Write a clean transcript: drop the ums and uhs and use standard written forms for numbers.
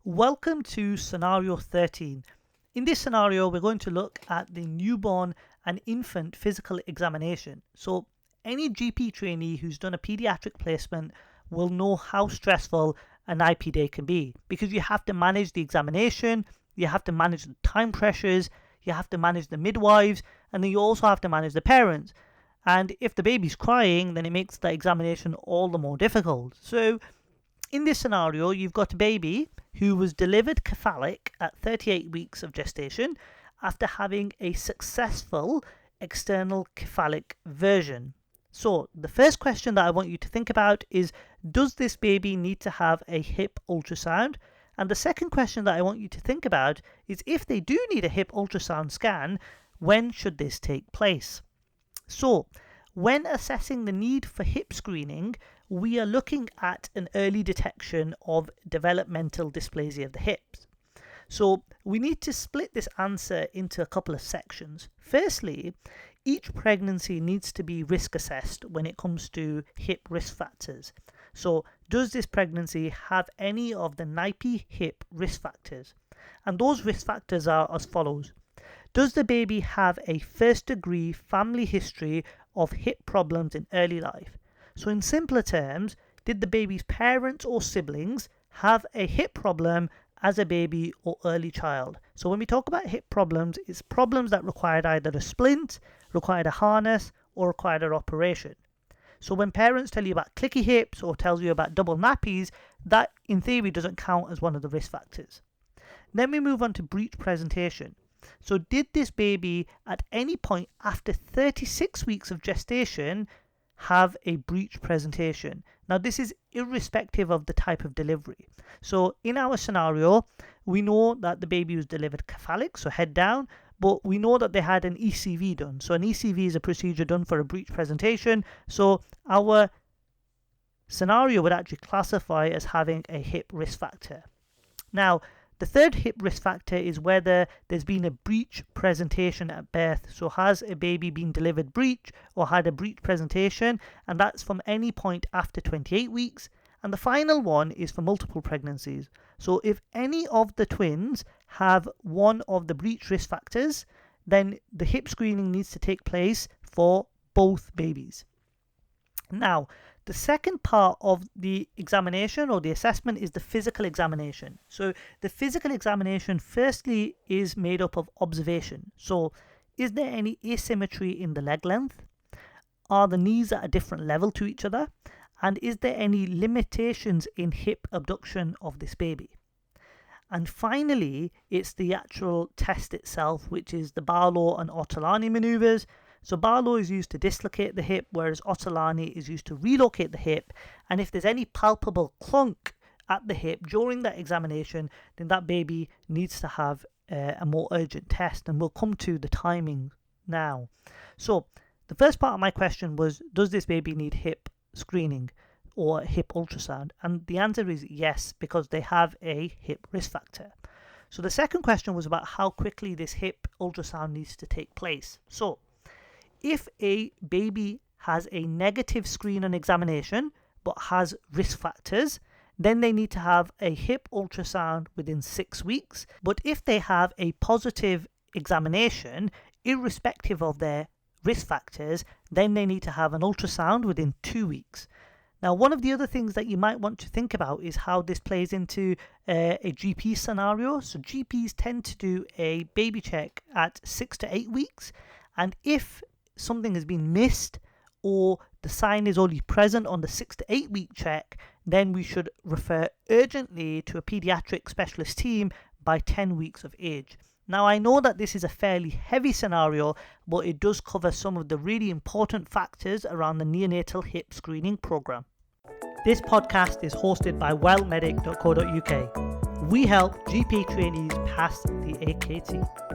Welcome to scenario 13. In this scenario, we're going to look at the newborn and infant physical examination. So any GP trainee who's done a pediatric placement will know how stressful a NIPE day can be, because you have to manage the examination, you have to manage the time pressures, you have to manage the midwives, and then you also have to manage the parents. And if the baby's crying, then it makes the examination all the more difficult. So in this scenario, you've got a baby who was delivered cephalic at 38 weeks of gestation after having a successful external cephalic version. So the first question that I want you to think about is, does this baby need to have a hip ultrasound? And the second question that I want you to think about is, if they do need a hip ultrasound scan, when should this take place? So when assessing the need for hip screening, we are looking at an early detection of developmental dysplasia of the hips. So we need to split this answer into a couple of sections. Firstly, each pregnancy needs to be risk assessed when it comes to hip risk factors. So does this pregnancy have any of the NIPE hip risk factors? And those risk factors are as follows. Does the baby have a first-degree family history of hip problems in early life? So in simpler terms, did the baby's parents or siblings have a hip problem as a baby or early child? So when we talk about hip problems, it's problems that required either a splint, required a harness, or required an operation. So when parents tell you about clicky hips or tells you about double nappies, that in theory doesn't count as one of the risk factors. Then we move on to breech presentation. So did this baby at any point after 36 weeks of gestation have a breech presentation? Now this is irrespective of the type of delivery. So in our scenario, we know that the baby was delivered cephalic, so head down, but we know that they had an ECV done. So an ECV is a procedure done for a breech presentation. So our scenario would actually classify as having a hip risk factor. Now, the third hip risk factor is whether there's been a breech presentation at birth. So has a baby been delivered breech or had a breech presentation? And that's from any point after 28 weeks. And the final one is for multiple pregnancies. So if any of the twins have one of the breech risk factors, then the hip screening needs to take place for both babies. Now, the second part of the examination or the assessment is the physical examination. So the physical examination firstly is made up of observation. So is there any asymmetry in the leg length? Are the knees at a different level to each other? And is there any limitations in hip abduction of this baby? And finally, it's the actual test itself, which is the Barlow and Ortolani maneuvers. So Barlow is used to dislocate the hip, whereas Ortolani is used to relocate the hip. And if there's any palpable clunk at the hip during that examination, then that baby needs to have a more urgent test. And we'll come to the timing now. So the first part of my question was, does this baby need hip screening or hip ultrasound? And the answer is yes, because they have a hip risk factor. So the second question was about how quickly this hip ultrasound needs to take place. So if a baby has a negative screen on examination but has risk factors, then they need to have a hip ultrasound within 6 weeks. But if they have a positive examination, irrespective of their risk factors, then they need to have an ultrasound within 2 weeks. Now, one of the other things that you might want to think about is how this plays into a GP scenario. So GPs tend to do a baby check at 6 to 8 weeks. And if something has been missed or the sign is only present on the 6 to 8 week check, then we should refer urgently to a pediatric specialist team by 10 weeks of age. Now, I know that this is a fairly heavy scenario, but it does cover some of the really important factors around the neonatal hip screening program. This podcast is hosted by wellmedic.co.uk. We help GP trainees pass the AKT.